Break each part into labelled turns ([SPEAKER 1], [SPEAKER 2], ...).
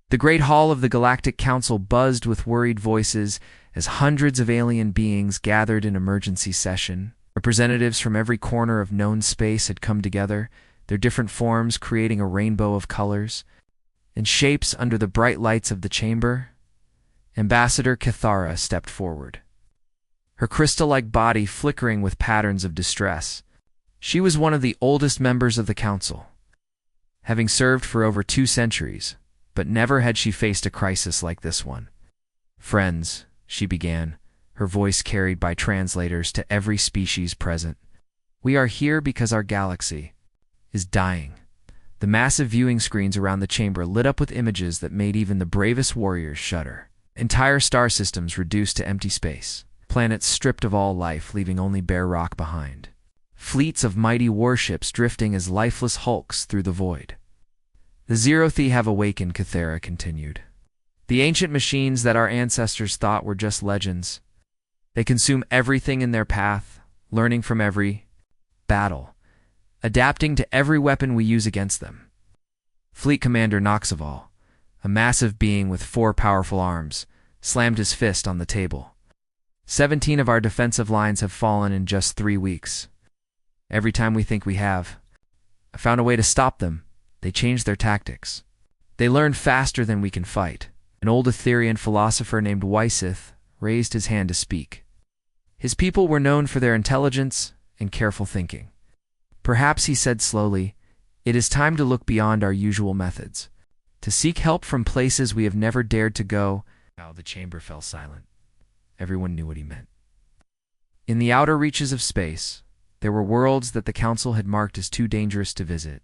[SPEAKER 1] The great hall of the Galactic Council buzzed with worried voices as hundreds of alien beings gathered in emergency session. Representatives from every corner of known space had come together, their different forms creating a rainbow of colors and shapes under the bright lights of the chamber. Ambassador Cathara stepped forward, her crystal-like body flickering with patterns of distress. She was one of the oldest members of the council, having served for over 2 centuries, but never had she faced a crisis like this one. "Friends," she began, her voice carried by translators to every species present, "we are here because our galaxy is dying." The massive viewing screens around the chamber lit up with images that made even the bravest warriors shudder. Entire star systems reduced to empty space, planets stripped of all life, leaving only bare rock behind. Fleets of mighty warships drifting as lifeless hulks through the void. "The Zerothi have awakened," Cathara continued. "The ancient machines that our ancestors thought were just legends. They consume everything in their path, learning from every battle, adapting to every weapon we use against them." Fleet Commander Noxaval, a massive being with 4 powerful arms, slammed his fist on the table. 17 of our defensive lines have fallen in just 3 weeks. Every time we think we have found a way to stop them, they change their tactics. They learn faster than we can fight. An old Etherean philosopher named Wysith raised his hand to speak. His people were known for their intelligence and careful thinking. "Perhaps," he said slowly, "it is time to look beyond our usual methods, to seek help from places we have never dared to go." Now the chamber fell silent. Everyone knew what he meant. In the outer reaches of space, there were worlds that the Council had marked as too dangerous to visit.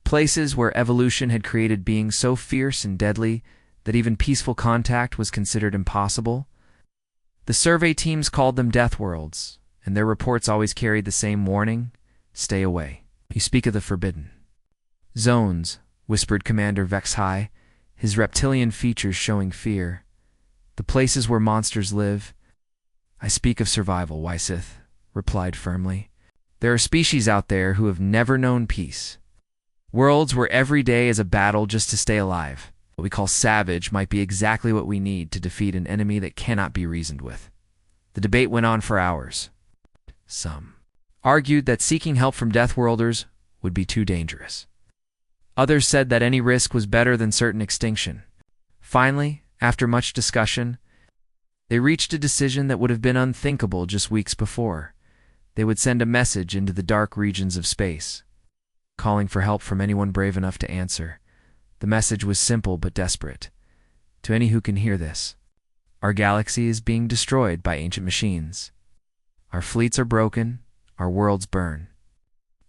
[SPEAKER 1] Places where evolution had created beings so fierce and deadly that even peaceful contact was considered impossible. The survey teams called them Deathworlds, and their reports always carried the same warning: "Stay away. You speak of the forbidden zones," whispered Commander Vexhai, his reptilian features showing fear. "The places where monsters live." "I speak of survival," Wysith replied firmly. "There are species out there who have never known peace. Worlds where every day is a battle just to stay alive. What we call savage might be exactly what we need to defeat an enemy that cannot be reasoned with." The debate went on for hours. Some argued that seeking help from Deathworlders would be too dangerous. Others said that any risk was better than certain extinction. Finally, after much discussion, they reached a decision that would have been unthinkable just weeks before. They would send a message into the dark regions of space, calling for help from anyone brave enough to answer. The message was simple but desperate. "To any who can hear this, our galaxy is being destroyed by ancient machines. Our fleets are broken, our worlds burn.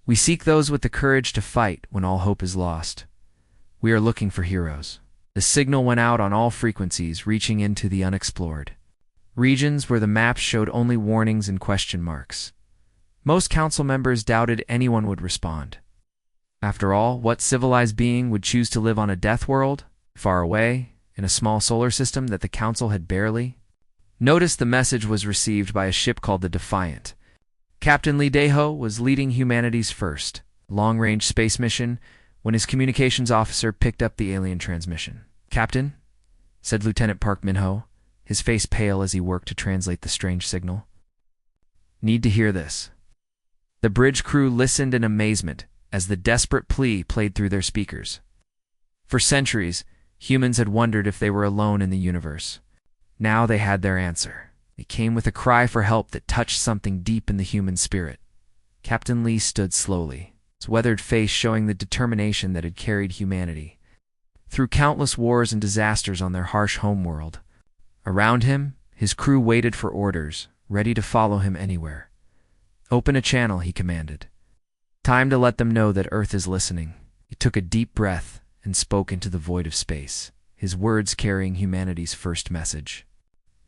[SPEAKER 1] We seek those with the courage to fight when all hope is lost. We are looking for heroes." The signal went out on all frequencies, reaching into the unexplored regions where the maps showed only warnings and question marks. Most council members doubted anyone would respond. After all, what civilized being would choose to live on a death world, far away, in a small solar system that the council had barely noticed? The message was received by a ship called the Defiant. Captain Lee Daeho was leading humanity's first long-range space mission when his communications officer picked up the alien transmission. "Captain," said Lieutenant Park Minho, his face pale as he worked to translate the strange signal. "Need to hear this." The bridge crew listened in amazement as the desperate plea played through their speakers. For centuries, humans had wondered if they were alone in the universe. Now they had their answer. It came with a cry for help that touched something deep in the human spirit. Captain Lee stood slowly, his weathered face showing the determination that had carried humanity through countless wars and disasters on their harsh homeworld. Around him, his crew waited for orders, ready to follow him anywhere. "Open a channel," he commanded. "Time to let them know that Earth is listening." He took a deep breath and spoke into the void of space, his words carrying humanity's first message.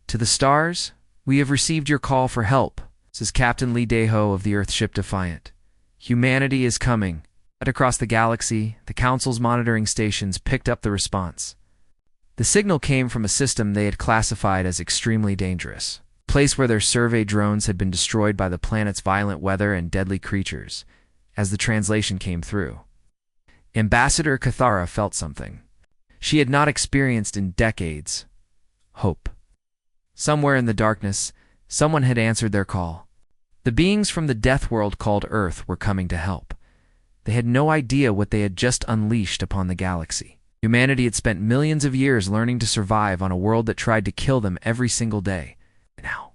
[SPEAKER 1] "To the stars, we have received your call for help," says Captain Lee Daeho of the Earthship Defiant. "Humanity is coming." Right across the galaxy, the Council's monitoring stations picked up the response. The signal came from a system they had classified as extremely dangerous, a place where their survey drones had been destroyed by the planet's violent weather and deadly creatures. As the translation came through, Ambassador Cathara felt something. she had not experienced in decades: hope. Somewhere in the darkness, someone had answered their call. The beings from the death world called Earth were coming to help. They had no idea what they had just unleashed upon the galaxy. Humanity had spent millions of years learning to survive on a world that tried to kill them every single day. Now,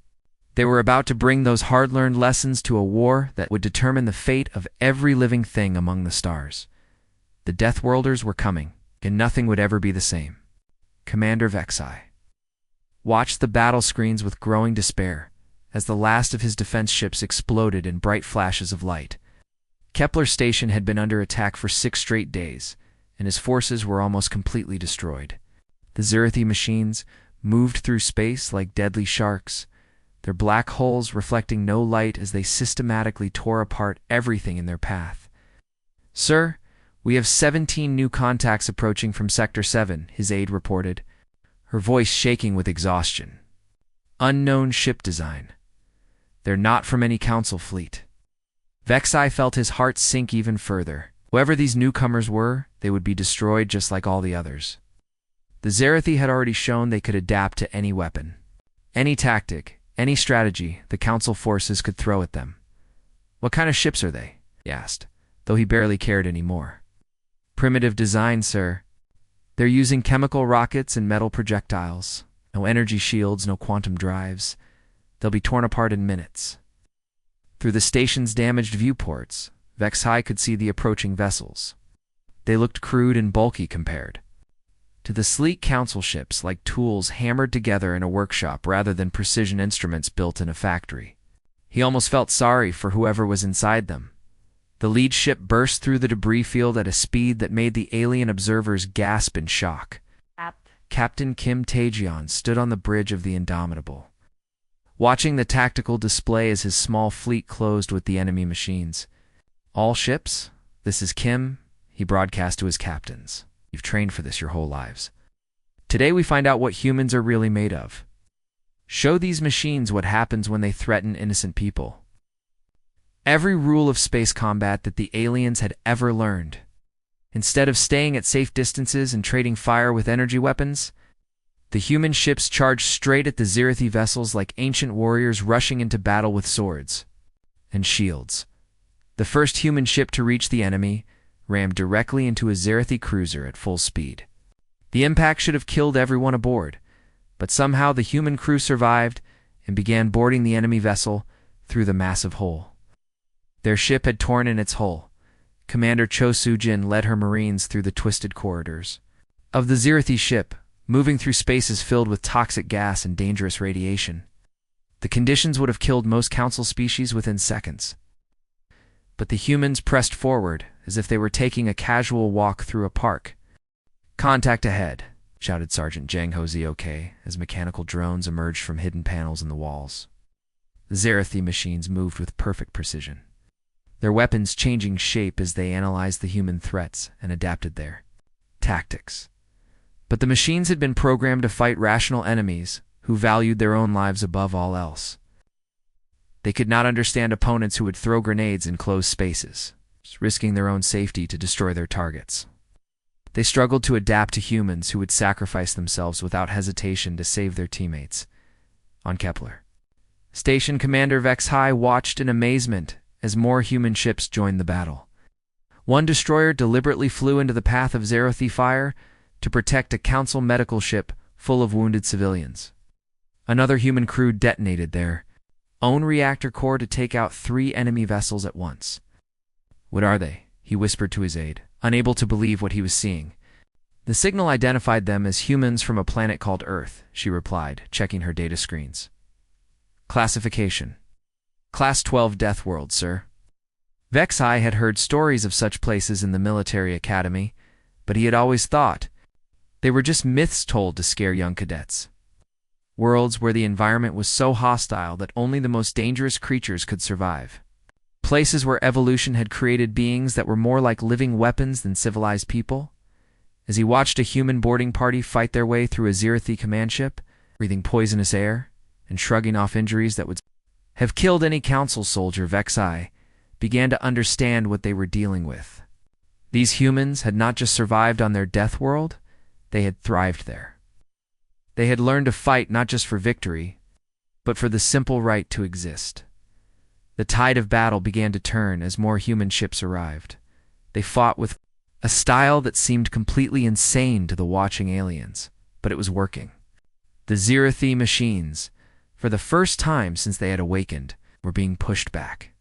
[SPEAKER 1] they were about to bring those hard-learned lessons to a war that would determine the fate of every living thing among the stars. The Deathworlders were coming, and nothing would ever be the same. Commander Vexai watched the battle screens with growing despair as the last of his defense ships exploded in bright flashes of light. Kepler Station had been under attack for 6 straight days, and his forces were almost completely destroyed. The Zirithi machines moved through space like deadly sharks, their black holes reflecting no light as they systematically tore apart everything in their path. "Sir, we have 17 new contacts approaching from Sector 7, his aide reported, her voice shaking with exhaustion. "Unknown ship design. They're not from any Council fleet." Vexai felt his heart sink even further. Whoever these newcomers were, they would be destroyed just like all the others. The Zirithi had already shown they could adapt to any weapon. Any tactic, any strategy the Council forces could throw at them. "What kind of ships are they?" he asked, though he barely cared anymore. "Primitive design, sir. They're using chemical rockets and metal projectiles. No energy shields, no quantum drives. They'll be torn apart in minutes." Through the station's damaged viewports, Vexai could see the approaching vessels. They looked crude and bulky compared to the sleek Council ships, like tools hammered together in a workshop rather than precision instruments built in a factory. He almost felt sorry for whoever was inside them. The lead ship burst through the debris field at a speed that made the alien observers gasp in shock. Captain Kim Taejeon stood on the bridge of the Indomitable, watching the tactical display as his small fleet closed with the enemy machines. "All ships, this is Kim," he broadcast to his captains. "You've trained for this your whole lives. Today we find out what humans are really made of. Show these machines what happens when they threaten innocent people." Every rule of space combat that the aliens had ever learned. Instead of staying at safe distances and trading fire with energy weapons, the human ships charged straight at the Zirithi vessels like ancient warriors rushing into battle with swords and shields. The first human ship to reach the enemy rammed directly into a Zirithi cruiser at full speed. The impact should have killed everyone aboard, but somehow the human crew survived and began boarding the enemy vessel through the massive hole. Their ship had torn in its hull. Commander Cho Soo-jin led her Marines through the twisted corridors of the Zirithi ship, moving through spaces filled with toxic gas and dangerous radiation. The conditions would have killed most Council species within seconds. But the humans pressed forward as if they were taking a casual walk through a park. "Contact ahead," shouted Sergeant Jang Ho-Zok as mechanical drones emerged from hidden panels in the walls. The Zirithi machines moved with perfect precision, their weapons changing shape as they analyzed the human threats and adapted their tactics. But the machines had been programmed to fight rational enemies who valued their own lives above all else. They could not understand opponents who would throw grenades in closed spaces, risking their own safety to destroy their targets. They struggled to adapt to humans who would sacrifice themselves without hesitation to save their teammates. On Kepler, Station Commander Vexai watched in amazement as more human ships joined the battle. One destroyer deliberately flew into the path of Zirithi fire to protect a Council medical ship full of wounded civilians. Another human crew detonated their own reactor core to take out 3 enemy vessels at once. "What are they?" he whispered to his aide, unable to believe what he was seeing. "The signal identified them as humans from a planet called Earth," she replied, checking her data screens. "Classification: Class 12 Death World, sir." Vexai had heard stories of such places in the military academy, but he had always thought they were just myths told to scare young cadets. Worlds where the environment was so hostile that only the most dangerous creatures could survive. Places where evolution had created beings that were more like living weapons than civilized people. As he watched a human boarding party fight their way through a Zirithi command ship, breathing poisonous air and shrugging off injuries that would have killed any Council soldier, Vexai began to understand what they were dealing with. These humans had not just survived on their death world, They had thrived there. They had learned to fight not just for victory, but for the simple right to exist. The tide of battle began to turn as more human ships arrived. They fought with a style that seemed completely insane to the watching aliens, but it was working. The Zerathi machines, for the first time since they had awakened, were being pushed back.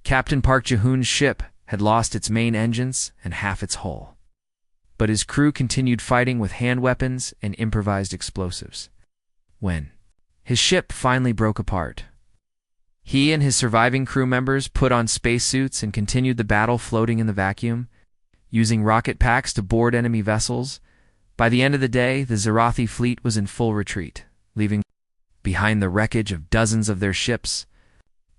[SPEAKER 1] Captain Park Ji-hoon's ship had lost its main engines and half its hull, but his crew continued fighting with hand weapons and improvised explosives. When his ship finally broke apart, he and his surviving crew members put on spacesuits and continued the battle floating in the vacuum, using rocket packs to board enemy vessels. By the end of the day, the Zerathi fleet was in full retreat, leaving behind the wreckage of dozens of their ships.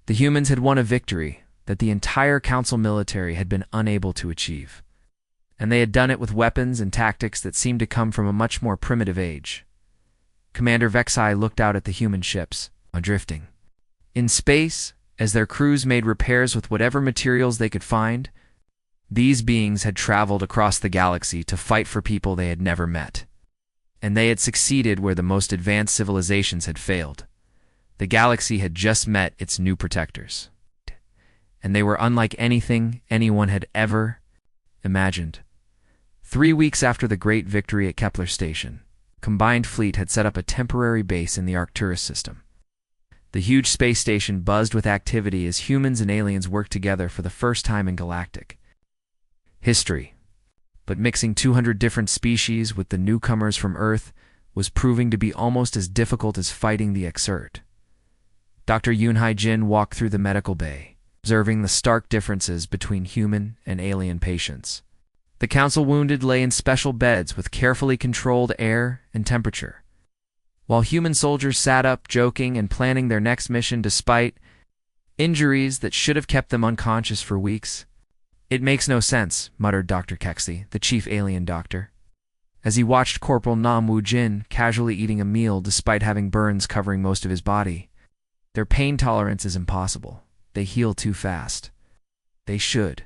[SPEAKER 1] The humans had won a victory that the entire Council military had been unable to achieve, and they had done it with weapons and tactics that seemed to come from a much more primitive age. Commander Vexai looked out at the human ships, drifting in space as their crews made repairs with whatever materials they could find. These beings had traveled across the galaxy to fight for people they had never met, and they had succeeded where the most advanced civilizations had failed. The galaxy had just met its new protectors, and they were unlike anything anyone had ever imagined. 3 weeks after the great victory at Kepler Station, Combined Fleet had set up a temporary base in the Arcturus system. The huge space station buzzed with activity as humans and aliens worked together for the first time in galactic history. But mixing 200 different species with the newcomers from Earth was proving to be almost as difficult as fighting the Exert. Dr. Yoon Jin walked through the medical bay, observing the stark differences between human and alien patients. The Council wounded lay in special beds with carefully controlled air and temperature, while human soldiers sat up joking and planning their next mission despite injuries that should have kept them unconscious for weeks. "It makes no sense," muttered Dr. Kexley, the chief alien doctor, as he watched Corporal Nam Woo-jin casually eating a meal despite having burns covering most of his body. "Their pain tolerance is impossible. They heal too fast. They should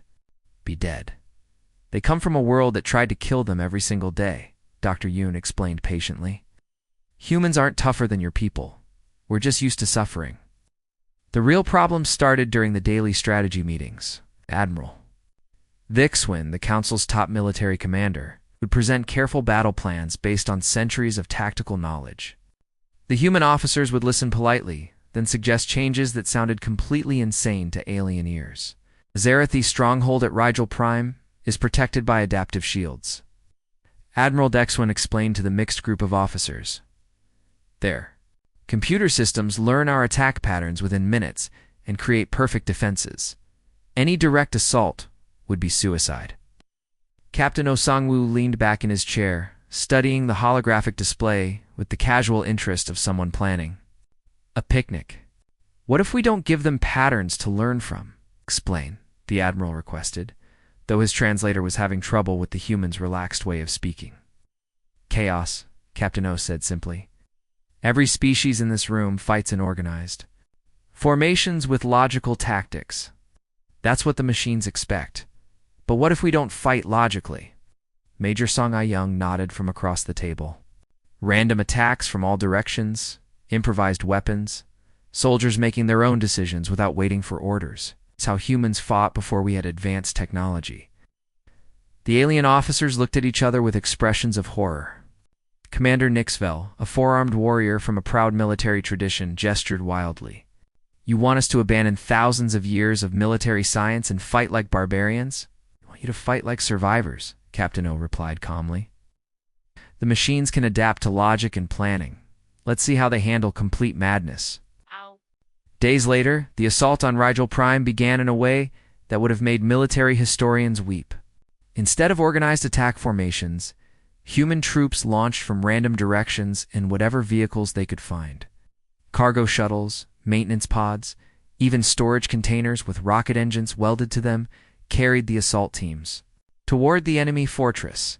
[SPEAKER 1] be dead. They come from a world that tried to kill them every single day," Dr. Yoon explained patiently. "Humans aren't tougher than your people. We're just used to suffering." The real problem started during the daily strategy meetings. Admiral Vixwin, the Council's top military commander, would present careful battle plans based on centuries of tactical knowledge. The human officers would listen politely, then suggest changes that sounded completely insane to alien ears. Zerathi's stronghold at Rigel Prime is protected by adaptive shields, Admiral Dexwin explained to the mixed group of officers. "Their computer systems learn our attack patterns within minutes and create perfect defenses. Any direct assault would be suicide." Captain Osangwoo leaned back in his chair, studying the holographic display with the casual interest of someone planning a picnic. "What if we don't give them patterns to learn from?" "Explain," the Admiral requested, though his translator was having trouble with the human's relaxed way of speaking. "Chaos," Captain O said simply. "Every species in this room fights in organized formations with logical tactics. That's what the machines expect. But what if we don't fight logically?" Major Song Ai-young nodded from across the table. "Random attacks from all directions, improvised weapons, soldiers making their own decisions without waiting for orders. It's how humans fought before we had advanced technology." The alien officers looked at each other with expressions of horror. Commander Nixvel, a four-armed warrior from a proud military tradition, gestured wildly. "You want us to abandon thousands of years of military science and fight like barbarians?" "I want you to fight like survivors," Captain O replied calmly. "The machines can adapt to logic and planning. Let's see how they handle complete madness."
[SPEAKER 2] Ow.
[SPEAKER 1] Days later, the assault on Rigel Prime began in a way that would have made military historians weep. Instead of organized attack formations, human troops launched from random directions in whatever vehicles they could find. Cargo shuttles, maintenance pods, even storage containers with rocket engines welded to them carried the assault teams toward the enemy fortress.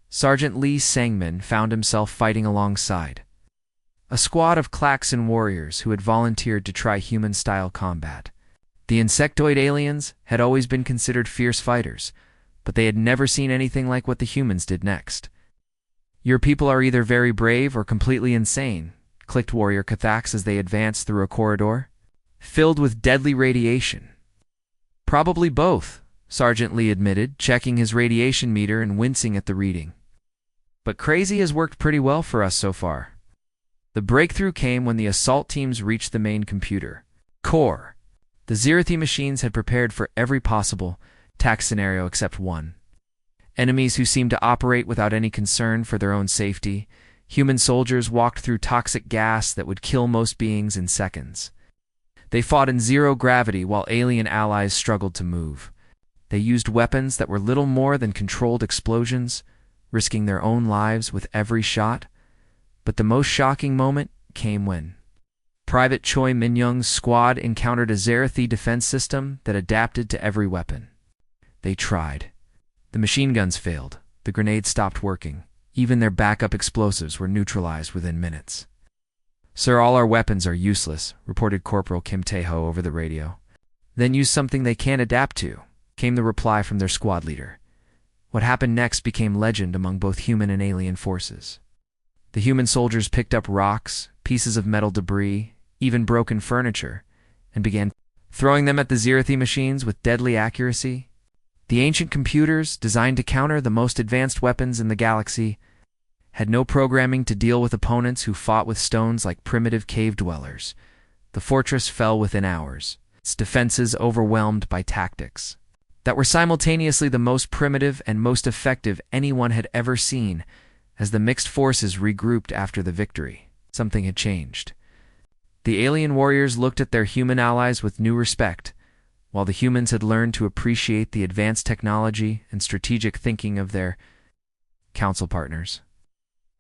[SPEAKER 1] Sergeant Lee Sangmin found himself fighting alongside a squad of Klaxon warriors who had volunteered to try human-style combat. The insectoid aliens had always been considered fierce fighters, but they had never seen anything like what the humans did next. Your people are either very brave or completely insane, clicked Warrior Cathax as they advanced through a corridor, filled with deadly radiation. Probably both, Sergeant Lee admitted, checking his radiation meter and wincing at the reading. But crazy has worked pretty well for us so far. The breakthrough came when the assault teams reached the main computer core. The Zerathi machines had prepared for every possible attack scenario except one. Enemies who seemed to operate without any concern for their own safety. Human soldiers walked through toxic gas that would kill most beings in seconds. They fought in zero gravity while alien allies struggled to move. They used weapons that were little more than controlled explosions, risking their own lives with every shot. But the most shocking moment came when Private Choi Min-young's squad encountered a Zerathi defense system that adapted to every weapon. They tried. The machine guns failed. The grenades stopped working. Even their backup explosives were neutralized within minutes. "Sir, all our weapons are useless," reported Corporal Kim Tae-ho over the radio. "Then use something they can't adapt to," came the reply from their squad leader. What happened next became legend among both human and alien forces. The human soldiers picked up rocks, pieces of metal debris, even broken furniture, and began throwing them at the Zerathi machines with deadly accuracy. The ancient computers, designed to counter the most advanced weapons in the galaxy, had no programming to deal with opponents who fought with stones like primitive cave dwellers. The fortress fell within hours, its defenses overwhelmed by tactics that were simultaneously the most primitive and most effective anyone had ever seen. As the mixed forces regrouped after the victory, something had changed. The alien warriors looked at their human allies with new respect, while the humans had learned to appreciate the advanced technology and strategic thinking of their council partners.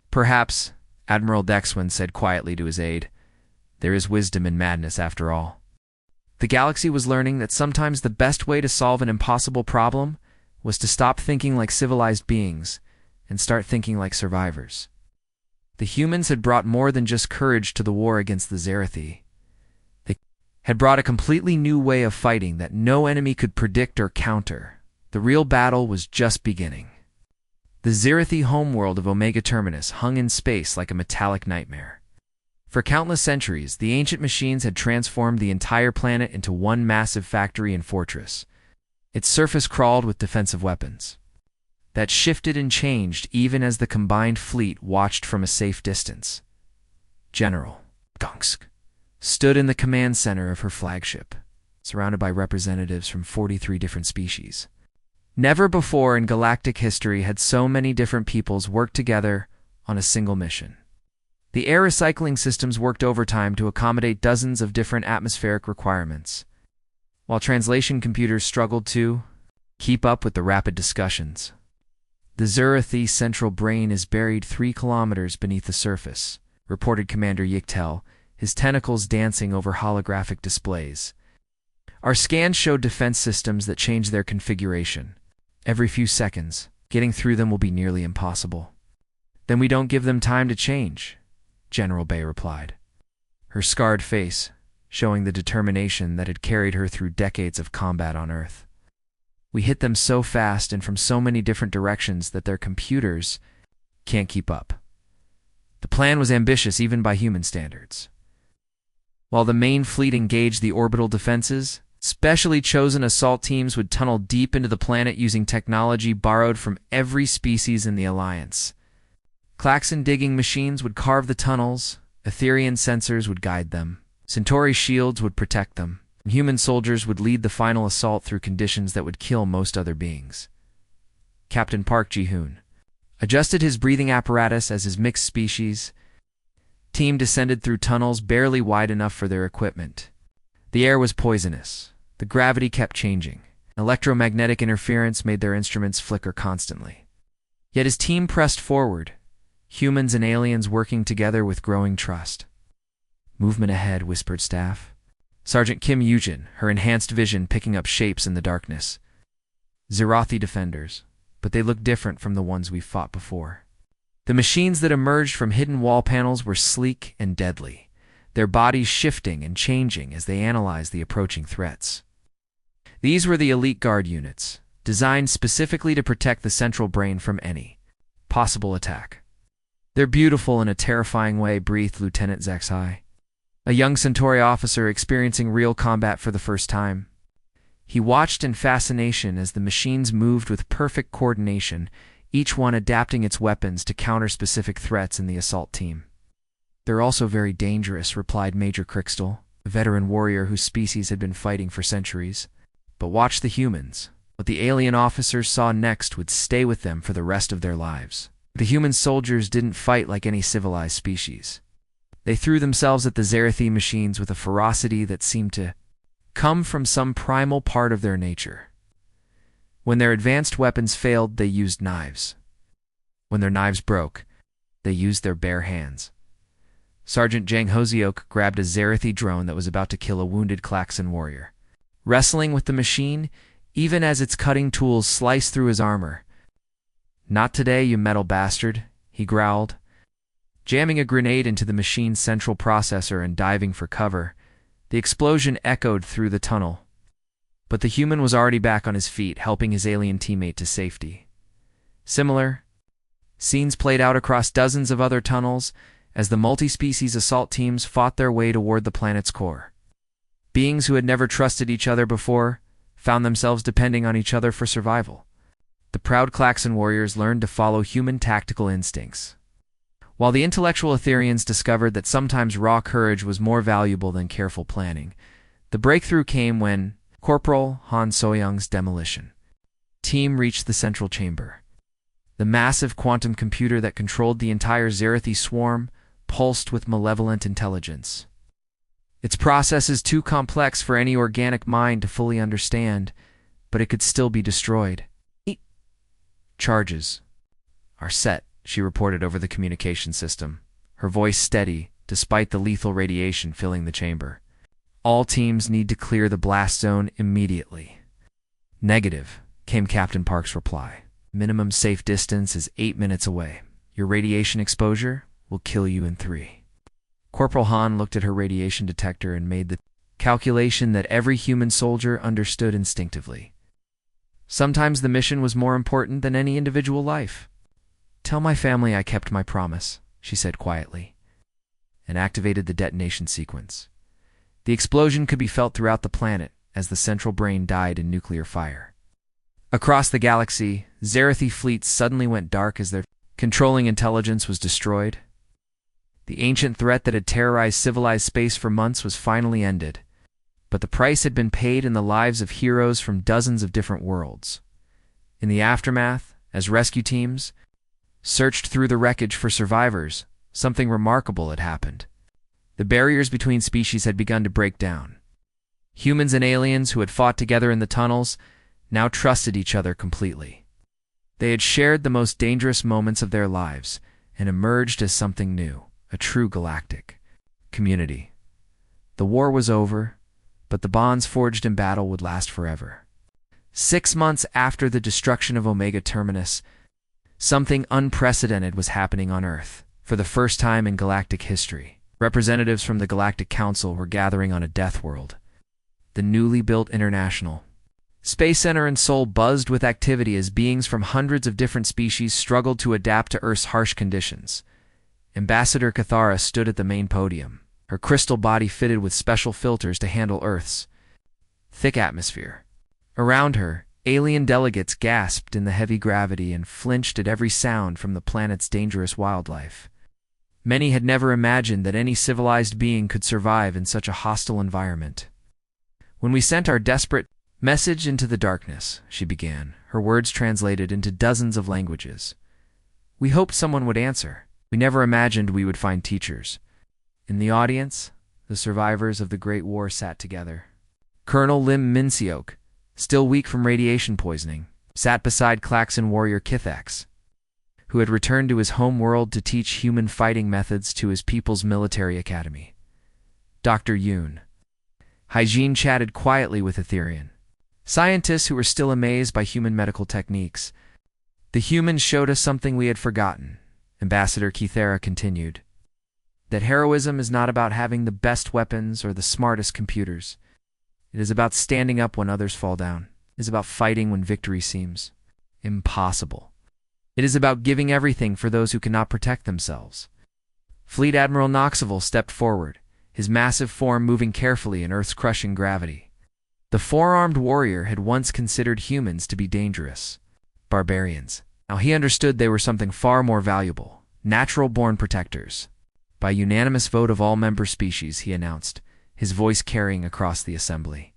[SPEAKER 1] "Perhaps," Admiral Dexwin said quietly to his aide, "there is wisdom in madness after all." The galaxy was learning that sometimes the best way to solve an impossible problem was to stop thinking like civilized beings and start thinking like survivors. The humans had brought more than just courage to the war against the Zerathi. They had brought a completely new way of fighting that no enemy could predict or counter. The real battle was just beginning. The Zerathi homeworld of Omega Terminus hung in space like a metallic nightmare. For countless centuries, the ancient machines had transformed the entire planet into one massive factory and fortress. Its surface crawled with defensive weapons that shifted and changed even as the combined fleet watched from a safe distance. General Gongsk stood in the command center of her flagship, surrounded by representatives from 43 different species. Never before in galactic history had so many different peoples worked together on a single mission. The air recycling systems worked overtime to accommodate dozens of different atmospheric requirements, while translation computers struggled to keep up with the rapid discussions. "The Zerathi central brain is buried 3 kilometers beneath the surface," reported Commander Yiktel, his tentacles dancing over holographic displays. "Our scans showed defense systems that changed their configuration. Every few seconds, getting through them will be nearly impossible." "Then we don't give them time to change," General Bay replied, her scarred face showing the determination that had carried her through decades of combat on Earth. "We hit them so fast and from so many different directions that their computers can't keep up." The plan was ambitious even by human standards. While the main fleet engaged the orbital defenses, specially chosen assault teams would tunnel deep into the planet using technology borrowed from every species in the Alliance. Klaxon digging machines would carve the tunnels, Etherian sensors would guide them, Centauri shields would protect them, and human soldiers would lead the final assault through conditions that would kill most other beings. Captain Park Ji-hoon adjusted his breathing apparatus as his mixed species team descended through tunnels barely wide enough for their equipment. The air was poisonous. The gravity kept changing. Electromagnetic interference made their instruments flicker constantly. Yet his team pressed forward, humans and aliens working together with growing trust. "Movement ahead," whispered Staff. Sergeant Kim Yujin, her enhanced vision picking up shapes in the darkness. Zerathi defenders, but they looked different from the ones we've fought before. The machines that emerged from hidden wall panels were sleek and deadly, their bodies shifting and changing as they analyzed the approaching threats. These were the elite guard units, designed specifically to protect the central brain from any possible attack. They're beautiful in a terrifying way, breathed Lieutenant Zaxai, a young Centauri officer experiencing real combat for the first time. He watched in fascination as the machines moved with perfect coordination, each one adapting its weapons to counter specific threats in the assault team. They're also very dangerous, replied Major Crixtal, a veteran warrior whose species had been fighting for centuries. But watch the humans. What the alien officers saw next would stay with them for the rest of their lives. The human soldiers didn't fight like any civilized species. They threw themselves at the Zerathi machines with a ferocity that seemed to come from some primal part of their nature. When their advanced weapons failed, they used knives. When their knives broke, they used their bare hands. Sergeant Jang Hoseok grabbed a Zerathi drone that was about to kill a wounded Klaxon warrior, wrestling with the machine even as its cutting tools sliced through his armor. "Not today, you metal bastard," he growled, jamming a grenade into the machine's central processor and diving for cover. The explosion echoed through the tunnel, but the human was already back on his feet, helping his alien teammate to safety. Similar scenes played out across dozens of other tunnels as the multi-species assault teams fought their way toward the planet's core. Beings who had never trusted each other before found themselves depending on each other for survival. The proud Klaxon warriors learned to follow human tactical instincts, while the intellectual Etherians discovered that sometimes raw courage was more valuable than careful planning. The breakthrough came when Corporal Han Soyoung's demolition team reached the central chamber. The massive quantum computer that controlled the entire Zerathi swarm pulsed with malevolent intelligence. Its process is too complex for any organic mind to fully understand, but it could still be destroyed. "Charges are set," she reported over the communication system, her voice steady despite the lethal radiation filling the chamber. "All teams need to clear the blast zone immediately." "Negative," came Captain Park's reply. "Minimum safe distance is 8 minutes away. Your radiation exposure will kill you in 3. Corporal Han looked at her radiation detector and made the calculation that every human soldier understood instinctively. Sometimes the mission was more important than any individual life. "Tell my family I kept my promise," she said quietly, and activated the detonation sequence. The explosion could be felt throughout the planet as the central brain died in nuclear fire. Across the galaxy, Zerathi fleets suddenly went dark as their controlling intelligence was destroyed. The ancient threat that had terrorized civilized space for months was finally ended, but the price had been paid in the lives of heroes from dozens of different worlds. In the aftermath, as rescue teams searched through the wreckage for survivors, something remarkable had happened. The barriers between species had begun to break down. Humans and aliens who had fought together in the tunnels now trusted each other completely. They had shared the most dangerous moments of their lives and emerged as something new, a true galactic community. The war was over, but the bonds forged in battle would last forever. 6 months after the destruction of Omega Terminus, something unprecedented was happening on Earth. For the first time in galactic history, representatives from the Galactic Council were gathering on a death world. The newly built International Space Center in Seoul buzzed with activity as beings from hundreds of different species struggled to adapt to Earth's harsh conditions. Ambassador Cathara stood at the main podium, her crystal body fitted with special filters to handle Earth's thick atmosphere. Around her, alien delegates gasped in the heavy gravity and flinched at every sound from the planet's dangerous wildlife. Many had never imagined that any civilized being could survive in such a hostile environment. "When we sent our desperate message into the darkness," she began, her words translated into dozens of languages, "we hoped someone would answer. We never imagined we would find teachers." In the audience, the survivors of the Great War sat together. Colonel Lim Minseok, still weak from radiation poisoning, sat beside Klaxon warrior Kithax, who had returned to his home world to teach human fighting methods to his people's military academy. Dr. Yoon Hygiene chatted quietly with Etherian scientists who were still amazed by human medical techniques. "The humans showed us something we had forgotten," Ambassador Kithera continued, "that heroism is not about having the best weapons or the smartest computers. It is about standing up when others fall down. It is about fighting when victory seems impossible." It is about giving everything for those who cannot protect themselves. Fleet Admiral Knoxville stepped forward, his massive form moving carefully in Earth's crushing gravity. The four-armed warrior had once considered humans to be dangerous, barbarians. Now he understood they were something far more valuable, natural-born protectors. By unanimous vote of all member species, he announced, his voice carrying across the assembly.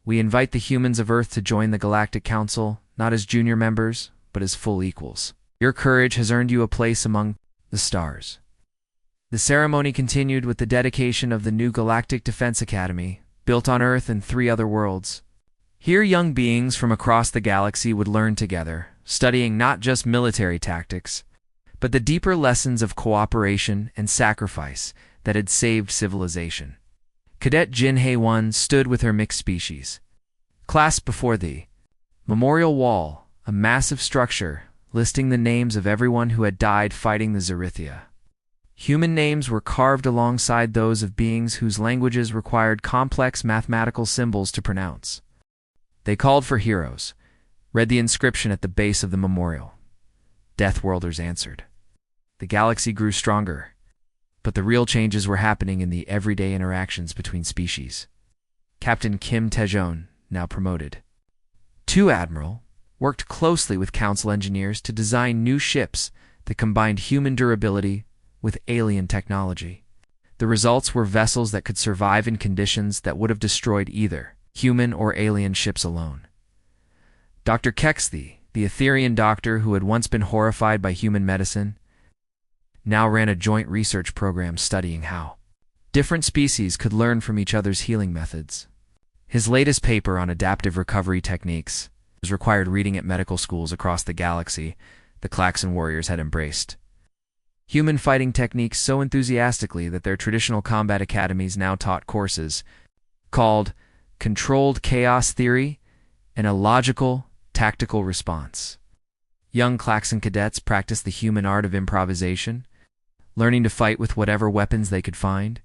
[SPEAKER 1] We invite the humans of Earth to join the Galactic Council, not as junior members, but as full equals. Your courage has earned you a place among the stars. The ceremony continued with the dedication of the new Galactic Defense Academy, built on Earth and 3 other worlds. Here young beings from across the galaxy would learn together, studying not just military tactics, but the deeper lessons of cooperation and sacrifice that had saved civilization. Cadet Jin Hae-won stood with her mixed species, clasped before the memorial wall, a massive structure listing the names of everyone who had died fighting the Zarithia. Human names were carved alongside those of beings whose languages required complex mathematical symbols to pronounce. They called for heroes, read the inscription at the base of the memorial. Deathworlders answered. The galaxy grew stronger, but the real changes were happening in the everyday interactions between species. Captain Kim Taejon, now promoted to Admiral, worked closely with Council engineers to design new ships that combined human durability with alien technology. The results were vessels that could survive in conditions that would have destroyed either human or alien ships alone. Dr. Kexthy, the Etherian doctor who had once been horrified by human medicine, now ran a joint research program studying how different species could learn from each other's healing methods. His latest paper on adaptive recovery techniques was required reading at medical schools across the galaxy the Klaxon warriors had embraced. Human fighting techniques so enthusiastically that their traditional combat academies now taught courses called Controlled Chaos Theory and a Logical Tactical Response. Young Klaxon cadets practiced the human art of improvisation, learning to fight with whatever weapons they could find.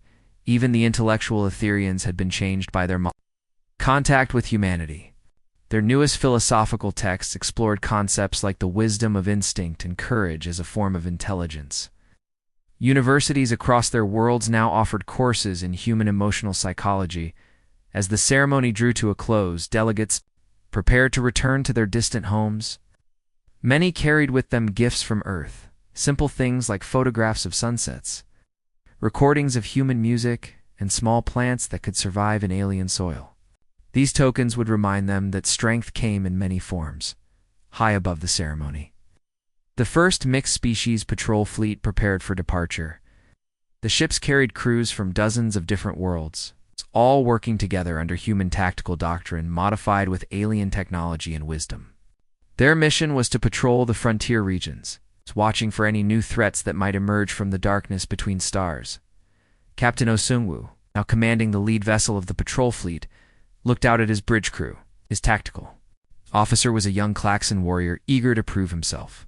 [SPEAKER 1] Even the intellectual Etherians had been changed by their contact with humanity. Their newest philosophical texts explored concepts like the wisdom of instinct and courage as a form of intelligence. Universities across their worlds now offered courses in human emotional psychology. As the ceremony drew to a close, delegates prepared to return to their distant homes. Many carried with them gifts from Earth, simple things like photographs of sunsets, recordings of human music, and small plants that could survive in alien soil. These tokens would remind them that strength came in many forms, high above the ceremony. The first mixed-species patrol fleet prepared for departure. The ships carried crews from dozens of different worlds, all working together under human tactical doctrine modified with alien technology and wisdom. Their mission was to patrol the frontier regions, watching for any new threats that might emerge from the darkness between stars. Captain Oh Seung-woo, now commanding the lead vessel of the patrol fleet, looked out at his bridge crew. His tactical officer was a young Klaxon warrior eager to prove himself.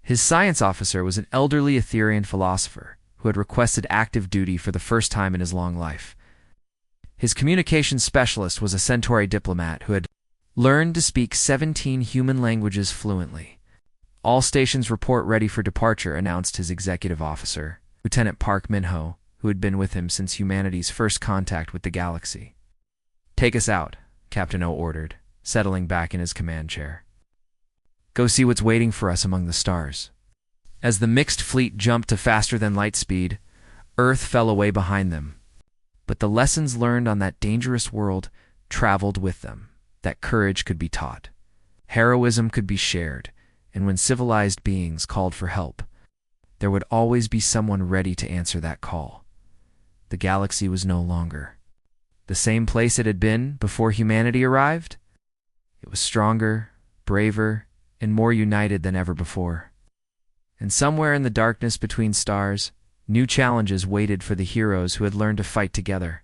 [SPEAKER 1] His science officer was an elderly Etherian philosopher who had requested active duty for the first time in his long life. His communications specialist was a Centauri diplomat who had learned to speak 17 human languages fluently. All stations report ready for departure, announced his executive officer, Lieutenant Park Min-ho, who had been with him since humanity's first contact with the galaxy. Take us out, Captain O ordered, settling back in his command chair. Go see what's waiting for us among the stars. As the mixed fleet jumped to faster than light speed, Earth fell away behind them. But the lessons learned on that dangerous world traveled with them, that courage could be taught, heroism could be shared, and when civilized beings called for help, there would always be someone ready to answer that call. The galaxy was no longer the same place it had been before humanity arrived. It was stronger, braver, and more united than ever before. And somewhere in the darkness between stars, new challenges waited for the heroes who had learned to fight together.